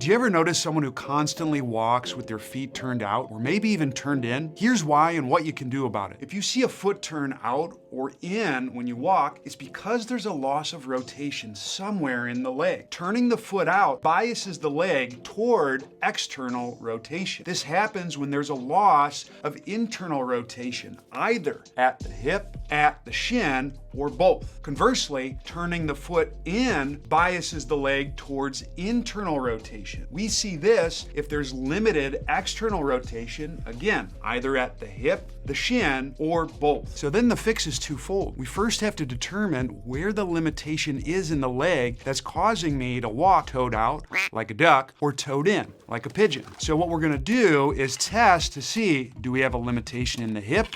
Do you ever notice someone who constantly walks with their feet turned out, or maybe even turned in? Here's why and what you can do about it. If you see a foot turn out or in when you walk, it's because there's a loss of rotation somewhere in the leg. Turning the foot out biases the leg toward external rotation. This happens when there's a loss of internal rotation, either at the hip, at the shin, or both. Conversely, turning the foot in biases the leg towards internal rotation. We see this if there's limited external rotation, again, either at the hip, the shin, or both. So then the fix is twofold. We first have to determine where the limitation is in the leg that's causing me to walk toed out, like a duck, or toed in, like a pigeon. So what we're gonna do is test to see, do we have a limitation in the hip,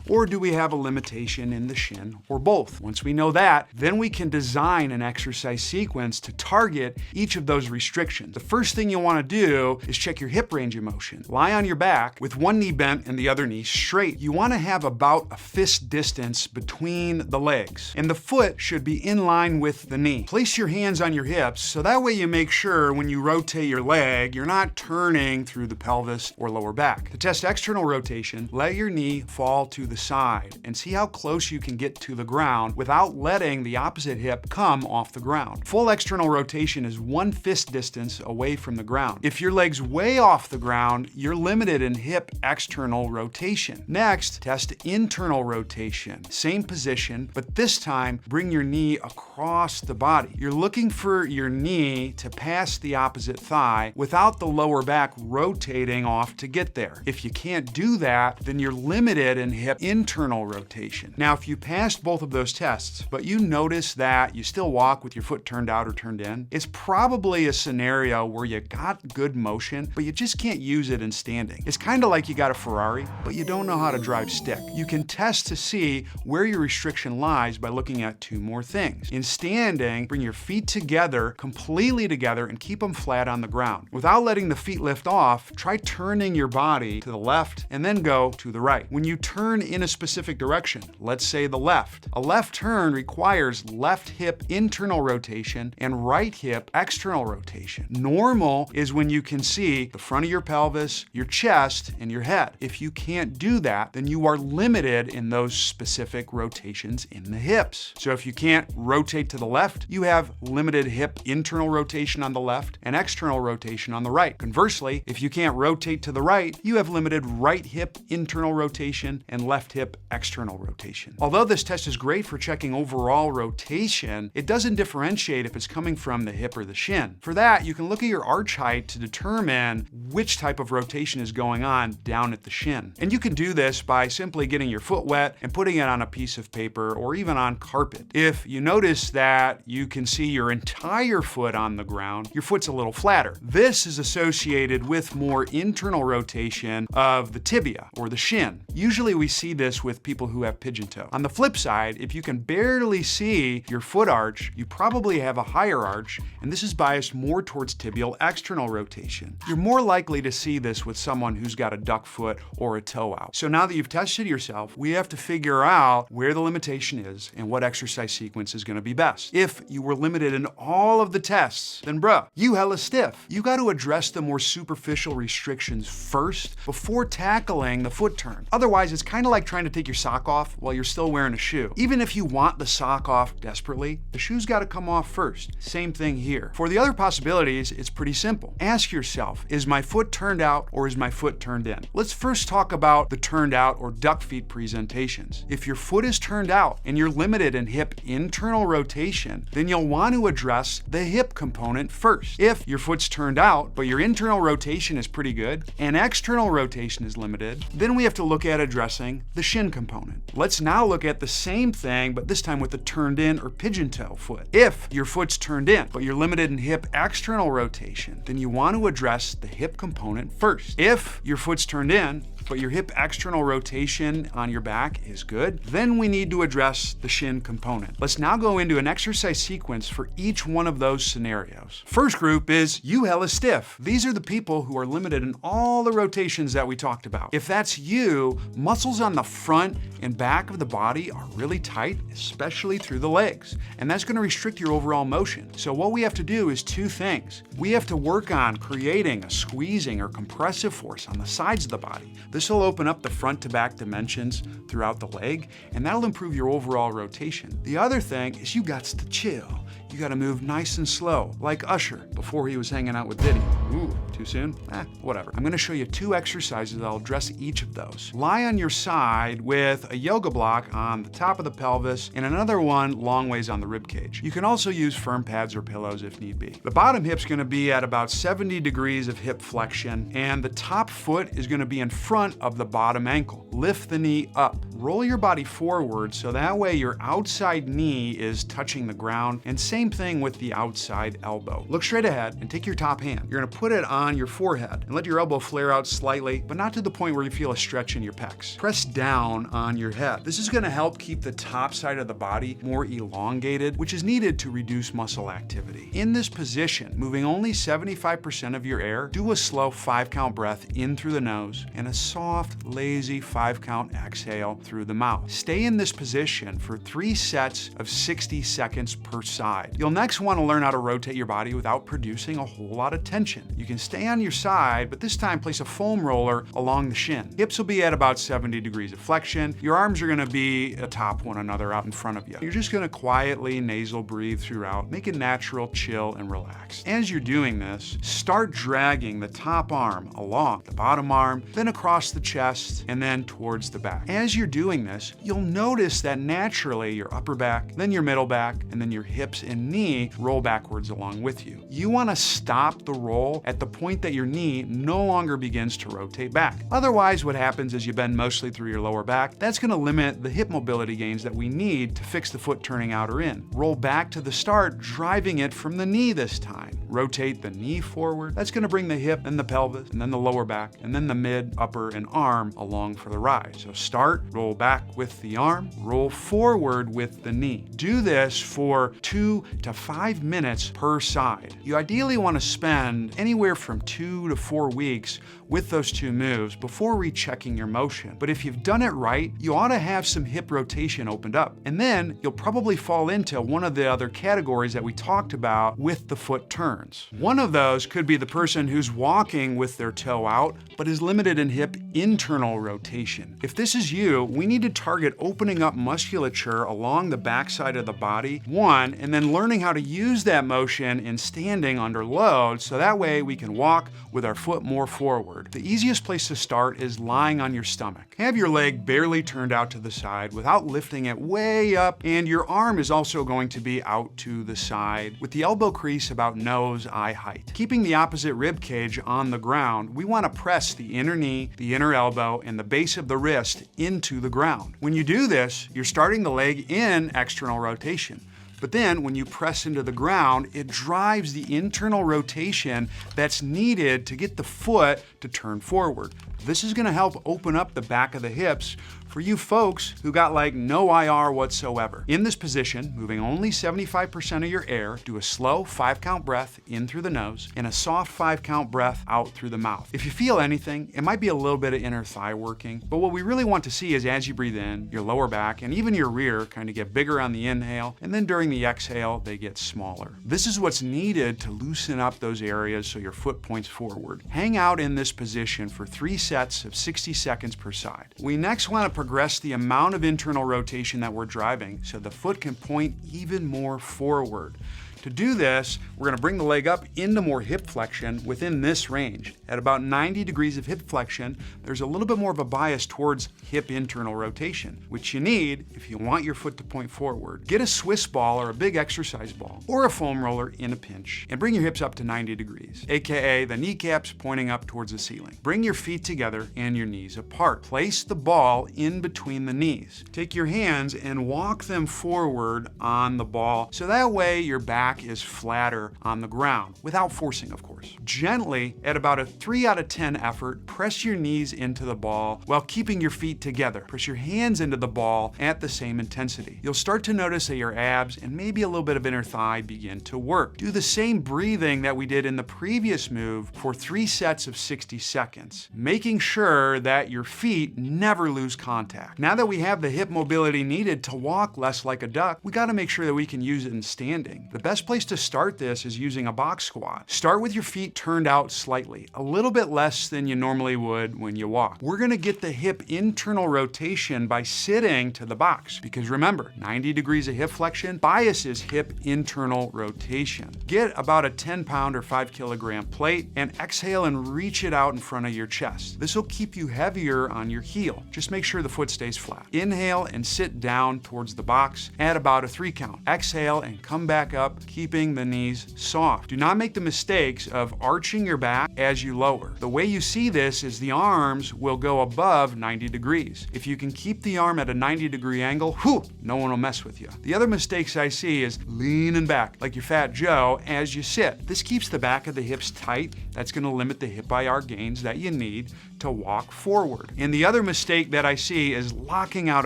or do we have a limitation in the shin, or both? Once we know that, then we can design an exercise sequence to target each of those restrictions. The first thing you want to do is check your hip range of motion. Lie on your back with one knee bent and the other knee straight. You want to have about a fist distance between the legs, and the foot should be in line with the knee. Place your hands on your hips so that way you make sure when you rotate your leg, you're not turning through the pelvis or lower back. To test external rotation, let your knee fall to the side and see how close you can get to the ground without letting the opposite hip come off the ground. Full external rotation is one fist distance away from the ground. If your leg's way off the ground, you're limited in hip external rotation. Next, test internal rotation. Same position, but this time bring your knee across the body. You're looking for your knee to pass the opposite thigh without the lower back rotating off to get there. If you can't do that, then you're limited in hip internal rotation. Now, if you passed both of those tests, but you notice that you still walk with your foot turned out or turned in, it's probably a scenario where you got good motion, but you just can't use it in standing. It's kind of like you got a Ferrari, but you don't know how to drive stick. You can test to see where your restriction lies by looking at two more things. In standing, bring your feet together, completely together, and keep them flat on the ground. Without letting the feet lift off, try turning your body to the left and then go to the right. When you turn in a specific direction, let's say the left. A left turn requires left hip internal rotation and right hip external rotation. Normal is when you can see the front of your pelvis, your chest, and your head. If you can't do that, then you are limited in those specific rotations in the hips. So if you can't rotate to the left, you have limited hip internal rotation on the left and external rotation on the right. Conversely, if you can't rotate to the right, you have limited right hip internal rotation and left hip external rotation. Although this test is great for checking overall rotation, it doesn't differentiate if it's coming from the hip or the shin. For that, you can look at your arch height to determine which type of rotation is going on down at the shin. And you can do this by simply getting your foot wet and putting it on a piece of paper or even on carpet. If you notice that you can see your entire foot on the ground, your foot's a little flatter. This is associated with more internal rotation of the tibia or the shin. Usually we see this with people who have pigeon toe. On the flip side, if you can barely see your foot arch, you probably have a higher arch, and this is biased more towards tibial external rotation. You're more likely to see this with someone who's got a duck foot or a toe out. So now that you've tested yourself, we have to figure out where the limitation is and what exercise sequence is gonna be best. If you were limited in all of the tests, then bruh, you hella stiff. You got to address the more superficial restrictions first before tackling the foot turn. Otherwise, it's kind of like trying to take your sock off while you're still wearing a shoe. Even if you want the sock off desperately, the shoe's got to come off first. Same thing here. For the other possibilities, it's pretty simple. Ask yourself, is my foot turned out or is my foot turned in? Let's first talk about the turned out or duck feet presentations. If your foot is turned out and you're limited in hip internal rotation, then you'll want to address the hip component first. If your foot's turned out, but your internal rotation is pretty good and external rotation is limited, then we have to look at addressing the shin component. Let's now look at the same thing, but this time with the turned in or pigeon toe foot. If your foot's turned in, but you're limited in hip external rotation, then you want to address the hip component first. If your foot's turned in, but your hip external rotation on your back is good, then we need to address the shin component. Let's now go into an exercise sequence for each one of those scenarios. First group is you hella stiff. These are the people who are limited in all the rotations that we talked about. If that's you, muscles on the front and back of the the body are really tight, especially through the legs, and that's going to restrict your overall motion. So what we have to do is two things. We have to work on creating a squeezing or compressive force on the sides of the body. This will open up the front to back dimensions throughout the leg, and that'll improve your overall rotation. The other thing is you got to chill. You gotta move nice and slow, like Usher before he was hanging out with Diddy. Ooh, too soon? Whatever. I'm gonna show you two exercises that'll address each of those. Lie on your side with a yoga block on the top of the pelvis and another one long ways on the rib cage. You can also use firm pads or pillows if need be. The bottom hip's gonna be at about 70 degrees of hip flexion, and the top foot is gonna be in front of the bottom ankle. Lift the knee up. Roll your body forward so that way your outside knee is touching the ground, and same thing with the outside elbow. Look straight ahead and take your top hand. You're gonna put it on your forehead and let your elbow flare out slightly, but not to the point where you feel a stretch in your pecs. Press down on your head. This is gonna help keep the top side of the body more elongated, which is needed to reduce muscle activity. In this position, moving only 75% of your air, do a slow 5-count breath in through the nose and a soft, lazy 5-count exhale through the mouth. Stay in this position for 3 sets of 60 seconds per side. You'll next want to learn how to rotate your body without producing a whole lot of tension. You can stay on your side, but this time place a foam roller along the shin. Hips will be at about 70 degrees of flexion. Your arms are going to be atop one another out in front of you. You're just going to quietly nasal breathe throughout. Make it natural, chill, and relax. As you're doing this, start dragging the top arm along the bottom arm, then across the chest, and then towards the back. As you're doing this, you'll notice that naturally your upper back, then your middle back, and then your hips and knee roll backwards along with you. You want to stop the roll at the point that your knee no longer begins to rotate back. Otherwise, what happens is you bend mostly through your lower back. That's going to limit the hip mobility gains that we need to fix the foot turning out or in. Roll back to the start, driving it from the knee this time. Rotate the knee forward. That's going to bring the hip and the pelvis, and then the lower back, and then the mid, upper, and arm along for the ride. So start, roll back with the arm, roll forward with the knee. Do this for 2 to 5 minutes per side. You ideally want to spend anywhere from 2 to 4 weeks with those two moves before rechecking your motion. But if you've done it right, you ought to have some hip rotation opened up. And then you'll probably fall into one of the other categories that we talked about with the foot turns. One of those could be the person who's walking with their toe out, but is limited in hip internal rotation. If this is you, we need to target opening up musculature along the backside of the body, one, and then learning how to use that motion in standing under load so that way we can walk with our foot more forward. The easiest place to start is lying on your stomach. Have your leg barely turned out to the side without lifting it way up, and your arm is also going to be out to the side with the elbow crease about nose-eye height. Keeping the opposite rib cage on the ground, we want to press the inner knee, the inner elbow, and the base of the wrist into the ground. When you do this, you're starting the leg in external rotation. But then when you press into the ground, it drives the internal rotation that's needed to get the foot to turn forward. This is going to help open up the back of the hips for you folks who got like no IR whatsoever. In this position, moving only 75% of your air, do a slow 5-count breath in through the nose and a soft 5-count breath out through the mouth. If you feel anything, it might be a little bit of inner thigh working, but what we really want to see is as you breathe in, your lower back and even your rear kind of get bigger on the inhale, and then during the exhale, they get smaller. This is what's needed to loosen up those areas so your foot points forward. Hang out in this position for 3 sets of 60 seconds per side. We next want to progress the amount of internal rotation that we're driving so the foot can point even more forward. To do this, we're going to bring the leg up into more hip flexion within this range. At about 90 degrees of hip flexion, there's a little bit more of a bias towards hip internal rotation, which you need if you want your foot to point forward. Get a Swiss ball or a big exercise ball or a foam roller in a pinch and bring your hips up to 90 degrees, aka the kneecaps pointing up towards the ceiling. Bring your feet together and your knees apart. Place the ball in between the knees. Take your hands and walk them forward on the ball so that way your back back is flatter on the ground, without forcing, of course. Gently, at about a 3 out of 10 effort, press your knees into the ball while keeping your feet together. Press your hands into the ball at the same intensity. You'll start to notice that your abs and maybe a little bit of inner thigh begin to work. Do the same breathing that we did in the previous move for 3 sets of 60 seconds, making sure that your feet never lose contact. Now that we have the hip mobility needed to walk less like a duck, we gotta make sure that we can use it in standing. The best place to start this is using a box squat. Start with your feet turned out slightly, a little bit less than you normally would when you walk. We're gonna get the hip internal rotation by sitting to the box, because remember, 90 degrees of hip flexion biases hip internal rotation. Get about a 10-pound or 5-kilogram plate and exhale and reach it out in front of your chest. This will keep you heavier on your heel. Just make sure the foot stays flat. Inhale and sit down towards the box at about a 3 count. Exhale and come back up, keeping the knees soft. Do not make the mistakes of arching your back as you lower. The way you see this is the arms will go above 90 degrees. If you can keep the arm at a 90-degree angle, no one will mess with you. The other mistakes I see is leaning back like your fat Joe as you sit. This keeps the back of the hips tight. That's going to limit the hip IR gains that you need to walk forward. And the other mistake that I see is locking out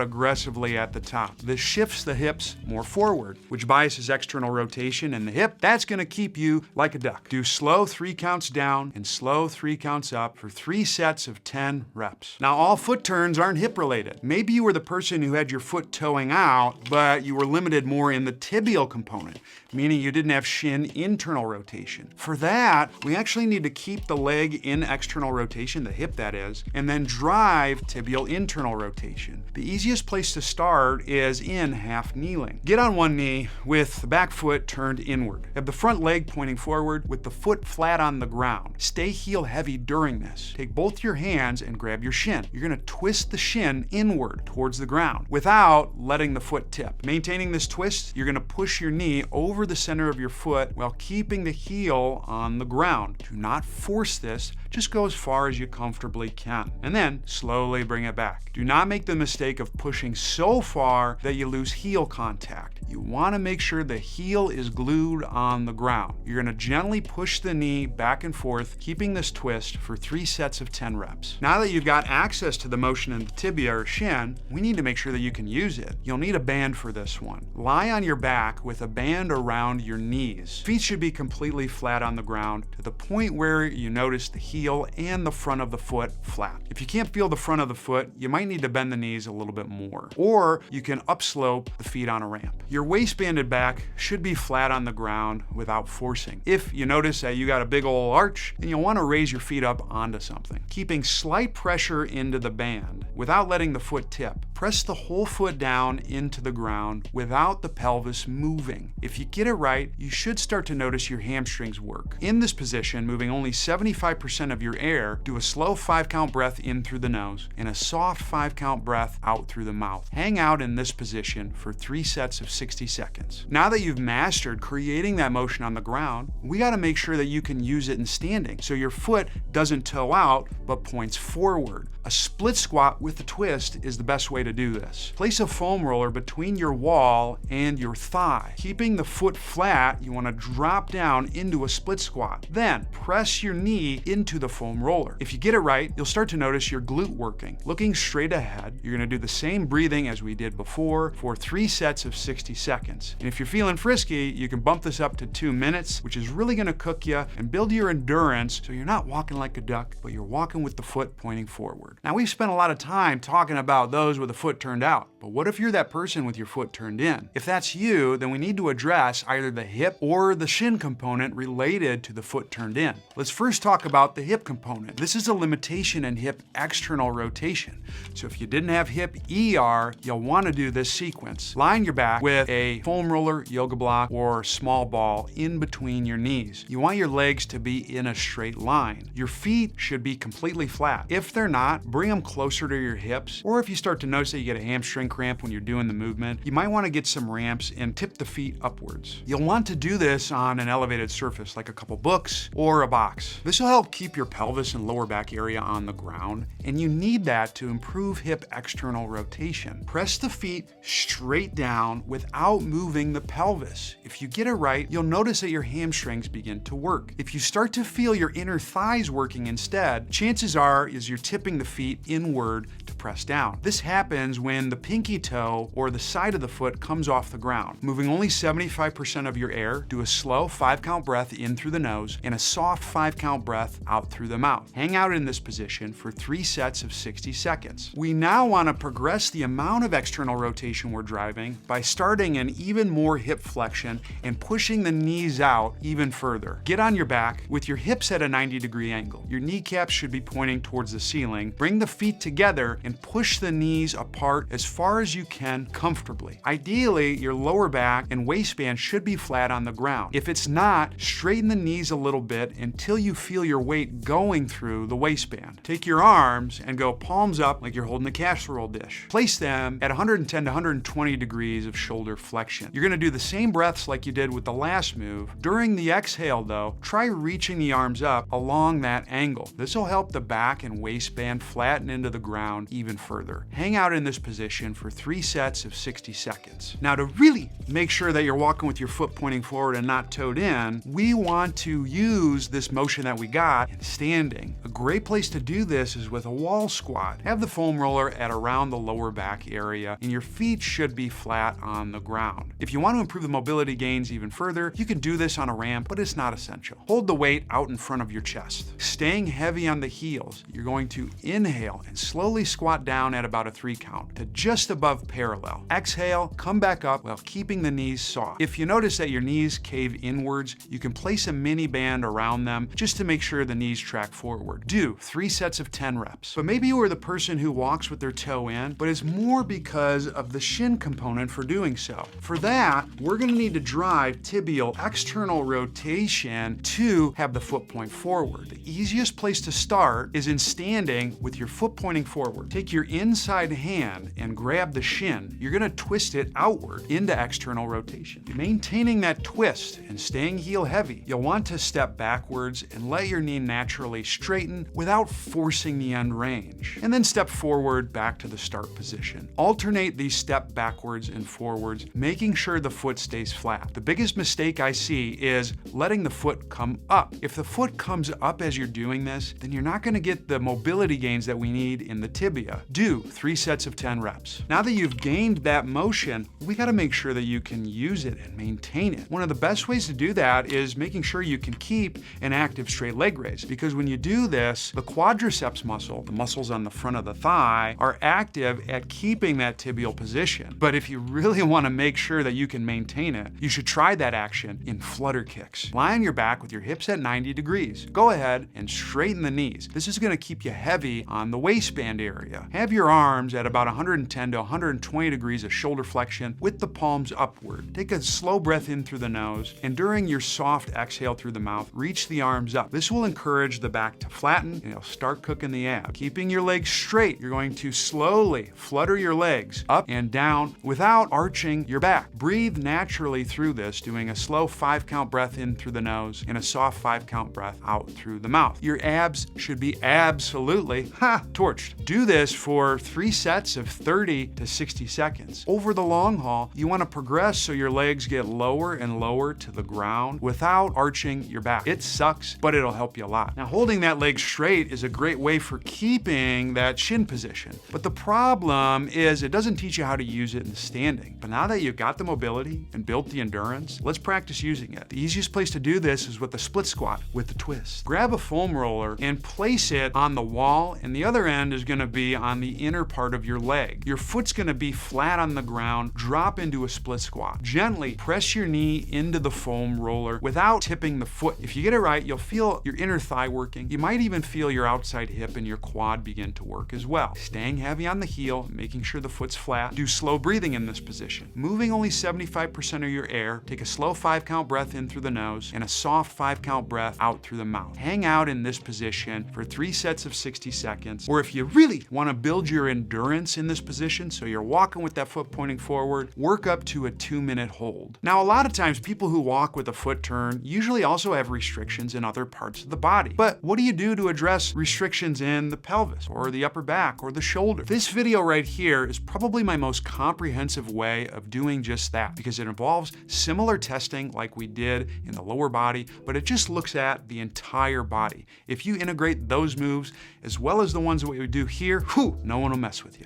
aggressively at the top. This shifts the hips more forward, which biases external rotation in the hip. That's going to keep you like a duck. Do slow 3 counts down and slow 3 counts up for 3 sets of 10 reps. Now, all foot turns aren't hip related. Maybe you were the person who had your foot toeing out, but you were limited more in the tibial component, meaning you didn't have shin internal rotation. For that, we actually need to keep the leg in external rotation, the hip that is, and then drive tibial internal rotation. The easiest place to start is in half kneeling. Get on one knee with the back foot turned inward. Have the front leg pointing forward with the foot flat on the ground. Stay heel heavy during this. Take both your hands and grab your shin. You're gonna twist the shin inward towards the ground without letting the foot tip. Maintaining this twist, you're gonna push your knee over the center of your foot while keeping the heel on the ground. Do not force this, just go as far as you comfortably can. And then slowly bring it back. Do not make the mistake of pushing so far that you lose heel contact. You wanna make sure the heel is glued on the ground. You're gonna gently push the knee back and forth, keeping this twist for 3 sets of 10 reps. Now that you've got access to the motion in the tibia or shin, we need to make sure that you can use it. You'll need a band for this one. Lie on your back with a band around your knees. Feet should be completely flat on the ground to the point where you notice the heel and the front of the foot flat. If you can't feel the front of the foot, you might need to bend the knees a little bit more. Or you can upslope the feet on a ramp. Your waist-banded back should be flat on the ground without forcing. If you notice that you got a big old arch, then you'll want to raise your feet up onto something. Keeping slight pressure into the band without letting the foot tip. Press the whole foot down into the ground without the pelvis moving. If you get it right, you should start to notice your hamstrings work. In this position, moving only 75% of your air, do a slow 5-count breath in through the nose and a soft 5-count breath out through the mouth. Hang out in this position for 3 sets of 60 seconds. Now that you've mastered creating that motion on the ground, we gotta make sure that you can use it in standing so your foot doesn't toe out but points forward. A split squat with a twist is the best way to do this. Place a foam roller between your wall and your thigh. Keeping the foot flat, you want to drop down into a split squat. Then press your knee into the foam roller. If you get it right, you'll start to notice your glute working. Looking straight ahead, you're going to do the same breathing as we did before for 3 sets of 60 seconds. And if you're feeling frisky, you can bump this up to 2 minutes, which is really going to cook you and build your endurance so you're not walking like a duck, but you're walking with the foot pointing forward. Now, we've spent a lot of time talking about those with the foot turned out, but what if you're that person with your foot turned in? If that's you, then we need to address either the hip or the shin component related to the foot turned in. Let's first talk about the hip component. This is a limitation in hip external rotation. So if you didn't have hip ER, you'll want to do this sequence. Lie on your back with a foam roller, yoga block, or small ball in between your knees. You want your legs to be in a straight line. Your feet should be completely flat. If they're not, bring them closer to your hips, or if you start to notice that you get a hamstring cramp when you're doing the movement, you might want to get some ramps and tip the feet upwards. You'll want to do this on an elevated surface like a couple books or a box. This will help keep your pelvis and lower back area on the ground, and you need that to improve hip external rotation. Press the feet straight down without without moving the pelvis. If you get it right, you'll notice that your hamstrings begin to work. If you start to feel your inner thighs working instead, chances are you're tipping the feet inward to press down. This happens when the pinky toe or the side of the foot comes off the ground. Moving only 75% of your air, do a slow 5-count breath in through the nose and a soft 5-count breath out through the mouth. Hang out in this position for 3 sets of 60 seconds. We now want to progress the amount of external rotation we're driving by starting an even more hip flexion and pushing the knees out even further. Get on your back with your hips at a 90-degree angle. Your kneecaps should be pointing towards the ceiling. Bring the feet together and push the knees apart as far as you can comfortably. Ideally, your lower back and waistband should be flat on the ground. If it's not, straighten the knees a little bit until you feel your weight going through the waistband. Take your arms and go palms up like you're holding a casserole dish. Place them at 110 to 120 degrees of shoulder flexion. You're gonna do the same breaths like you did with the last move. During the exhale though, try reaching the arms up along that angle. This will help the back and waistband flatten into the ground even further. Hang out in this position for 3 sets of 60 seconds. Now to really make sure that you're walking with your foot pointing forward and not toed in, we want to use this motion that we got in standing. A great place to do this is with a wall squat. Have the foam roller at around the lower back area and your feet should be flat on the ground. If you want to improve the mobility gains even further, you can do this on a ramp, but it's not essential. Hold the weight out in front of your chest. Staying heavy on the heels, you're going to inhale and slowly squat down at about a 3 count to just above parallel. Exhale, come back up while keeping the knees soft. If you notice that your knees cave inwards, you can place a mini band around them just to make sure the knees track forward. Do 3 sets of 10 reps. But maybe you are the person who walks with their toe in, but it's more because of the shin component for doing so. For that, we're gonna need to drive tibial external rotation to have the foot point forward. The easiest place to start is in standing with your foot pointing forward. Take your inside hand and grab the shin. You're gonna twist it outward into external rotation. Maintaining that twist and staying heel heavy, you'll want to step backwards and let your knee naturally straighten without forcing the end range. And then step forward back to the start position. Alternate these step backwards and forwards, making sure the foot stays flat. The biggest mistake I see is letting the foot come up. If the foot comes up as you're doing this, then you're not gonna get the mobility gains that we need in the tibia. Do 3 sets of 10 reps. Now that you've gained that motion, we gotta make sure that you can use it and maintain it. One of the best ways to do that is making sure you can keep an active straight leg raise, because when you do this, the quadriceps muscle, the muscles on the front of the thigh, are active at keeping that tibial position. But if you really wanna make sure that you can maintain it, you should try that action in flutter kicks. Lie on your back with your hips at 90 degrees. Go ahead and straighten the knees. This is gonna keep you heavy on the waistband area. Have your arms at about 110 to 120 degrees of shoulder flexion with the palms upward. Take a slow breath in through the nose, and during your soft exhale through the mouth, reach the arms up. This will encourage the back to flatten and it'll start cooking the abs. Keeping your legs straight, you're going to slowly flutter your legs up and down without arching your back. Breathe naturally through this, doing a slow 5-count breath in through the nose and a soft 5-count breath out through the mouth. Your abs should be absolutely, torched. Do this for 3 sets of 30 to 60 seconds. Over the long haul, you want to progress so your legs get lower and lower to the ground without arching your back. It sucks, but it'll help you a lot. Now, holding that leg straight is a great way for keeping that shin position. But the problem is it doesn't teach you how to use it in standing. But now that you've got the mobility and built the endurance, let's practice using it. The easiest place to do this is with the split squat with the twist. Grab a foam roller and place it on the wall, and the other end is going to be on the inner part of your leg. Your foot's going to be flat on the ground. Drop into a split squat. Gently press your knee into the foam roller without tipping the foot. If you get it right, you'll feel your inner thigh working. You might even feel your outside hip and your quad begin to work as well. Staying heavy on the heel, making sure the foot's flat. Do slow breathing in this position. Moving only 75% of your air. Take a slow 5-count breath in through the nose and a soft 5-count breath out through the mouth. Hang out in this position for 3 sets of 60 seconds. Or if you really want to build your endurance in this position, so you're walking with that foot pointing forward, work up to a 2-minute hold. Now, a lot of times people who walk with a foot turn usually also have restrictions in other parts of the body. But what do you do to address restrictions in the pelvis or the upper back or the shoulder. This video right here is probably my most comprehensive way of doing just that, because it involves similar testing like we did in the lower body, but it just looks at the entire body. If you integrate those moves as well as the ones that we do here, whew, no one will mess with you.